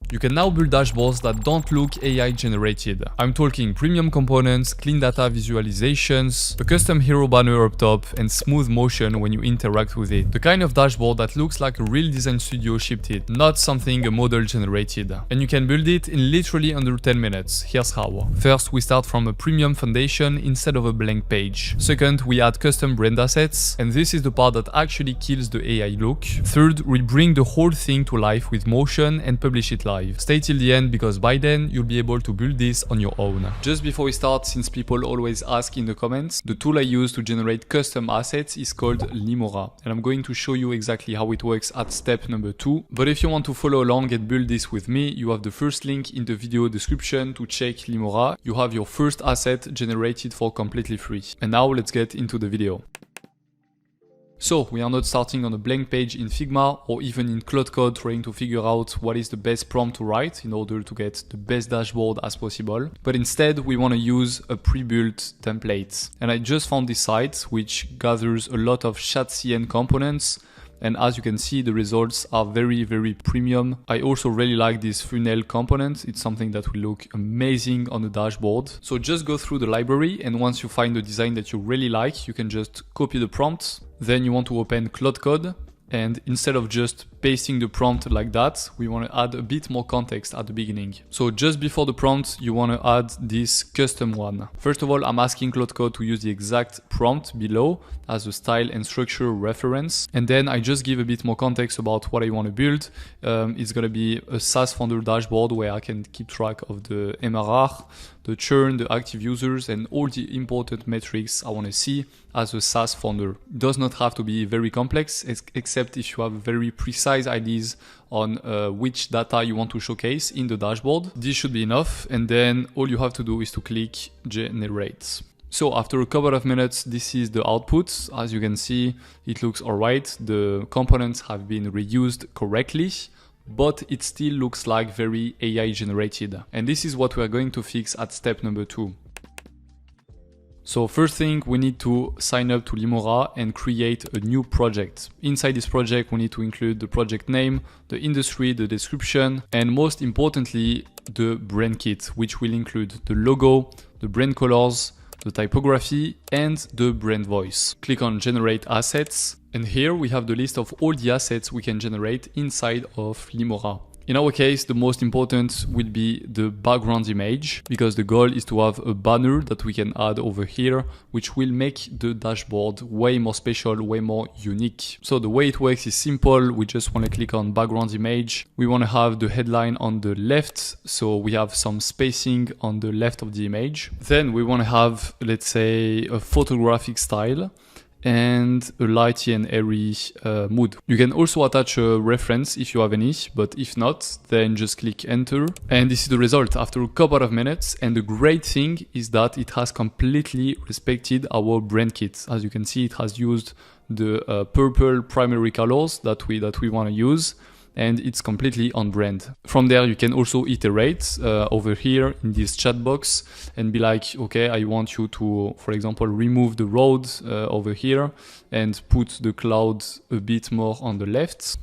You can now build dashboards that don't look AI generated. I'm talking premium components, clean data visualizations, a custom hero banner up top, and smooth motion when you interact with it. The kind of dashboard that looks like a real design studio shipped it, not something a model generated. And you can build it in literally under 10 minutes. Here's how. First, we start from a premium foundation instead of a blank page. Second, we add custom brand assets, and this is the part that actually kills the AI look. Third, we bring the whole thing to life with motion and publish it live. Stay till the end because by then you'll be able to build this on your own. Just before we start, since people always ask in the comments, the tool I use to generate custom assets is called Limora, and I'm going to show you exactly how it works at step number 2. But if you want to follow along and build this with me, you have the first link in the video description to check Limora. You have your first asset generated for completely free. And now let's get into the video. So we are not starting on a blank page in Figma or even in Claude Code trying to figure out what is the best prompt to write in order to get the best dashboard as possible. But instead we want to use a pre-built template. And I just found this site which gathers a lot of ChatCN components. And as you can see, the results are very premium. I also really like this funnel component. It's something that will look amazing on the dashboard. So just go through the library, and once you find the design that you really like, you can just copy the prompt. Then you want to open Claude Code. And instead of just pasting the prompt like that, we want to add a bit more context at the beginning. So just before the prompt, you want to add this custom one. First of all, I'm asking Claude Code to use the exact prompt below as a style and structure reference. And then I just give a bit more context about what I want to build. It's going to be a SaaS founder dashboard where I can keep track of the MRR, the churn, the active users, and all the important metrics I want to see as a SaaS founder. It does not have to be very complex, except if you have very precise ideas on which data you want to showcase in the dashboard. This should be enough, and then all you have to do is to click generate. So after a couple of minutes, this is the output. As you can see, it looks alright. The components have been reused correctly, but it still looks like very AI generated. And this is what we are going to fix at step number 2. So first thing, we need to sign up to Limora and create a new project. Inside this project, we need to include the project name, the industry, the description, and most importantly, the brand kit, which will include the logo, the brand colors, the typography, and the brand voice. Click on Generate Assets, and here we have the list of all the assets we can generate inside of Limora. In our case, the most important will be the background image, because the goal is to have a banner that we can add over here, which will make the dashboard way more special, way more unique. So the way it works is simple. We just want to click on background image. We want to have the headline on the left, so we have some spacing on the left of the image. Then we want to have, let's say, a photographic style and a lighty and airy mood. You can also attach a reference if you have any, but if not, then just click enter. And this is the result after a couple of minutes. And the great thing is that it has completely respected our brand kit. As you can see, it has used the purple primary colors that we want to use, and it's completely on brand. From there, you can also iterate over here in this chat box and be like, okay, I want you to, for example, remove the road over here and put the cloud a bit more on the left.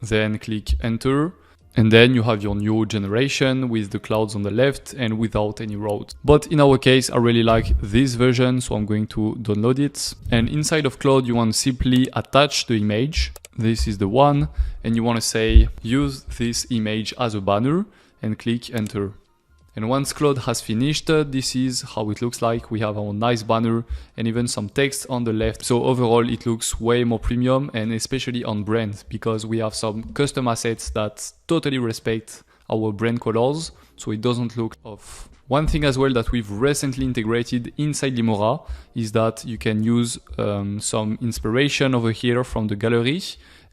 Then click enter. And then you have your new generation with the clouds on the left and without any road. But in our case, I really like this version, so I'm going to download it. And inside of Claude, you want to simply attach the image. This is the one. And you want to say, use this image as a banner and click enter. And once Claude has finished, this is how it looks like. We have our nice banner and even some text on the left. So overall, it looks way more premium, and especially on brand, because we have some custom assets that totally respect our brand colors, so it doesn't look off. One thing as well that we've recently integrated inside Limora is that you can use some inspiration over here from the gallery.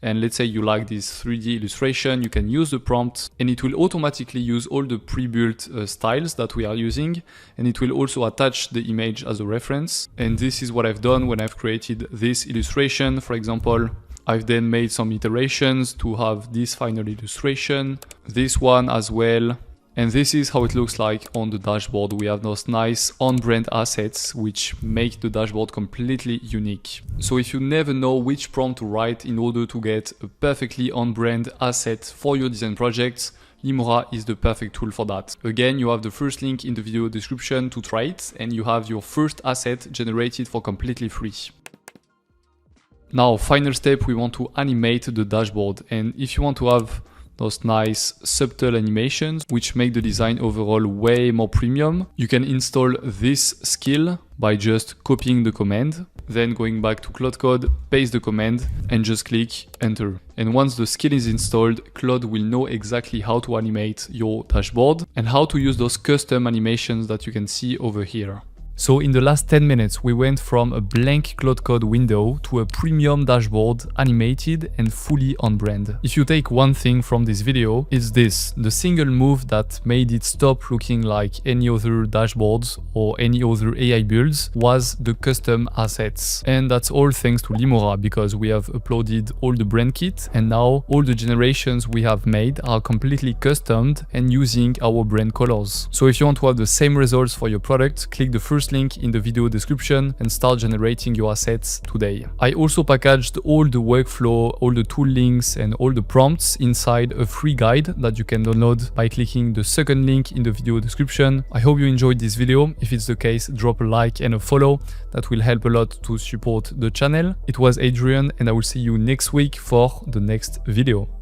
And let's say you like this 3D illustration, you can use the prompt and it will automatically use all the pre-built styles that we are using. And it will also attach the image as a reference. And this is what I've done when I've created this illustration. For example, I've then made some iterations to have this final illustration, this one as well, And this is how it looks like on the dashboard. We have those nice on-brand assets which make the dashboard completely unique. So if you never know which prompt to write in order to get a perfectly on-brand asset for your design projects, Limora is the perfect tool for that. Again, you have the first link in the video description to try it, and you have your first asset generated for completely free. Now, final step, we want to animate the dashboard. And if you want to have those nice subtle animations which make the design overall way more premium, you can install this skill by just copying the command, then going back to Claude Code, paste the command and just click enter. And once the skill is installed, Claude will know exactly how to animate your dashboard and how to use those custom animations that you can see over here. So in the last 10 minutes, we went from a blank Claude Code window to a premium dashboard, animated and fully on brand. If you take one thing from this video, it's this: the single move that made it stop looking like any other dashboards or any other AI builds was the custom assets. And that's all thanks to Limora, because we have uploaded all the brand kit and now all the generations we have made are completely customed and using our brand colors. So if you want to have the same results for your product, click the first link in the video description and start generating your assets today. I also packaged all the workflow, all the tool links and all the prompts inside a free guide that you can download by clicking the second link in the video description. I hope you enjoyed this video. If it's the case, drop a like and a follow. That will help a lot to support the channel. It was Adrien and I will see you next week for the next video.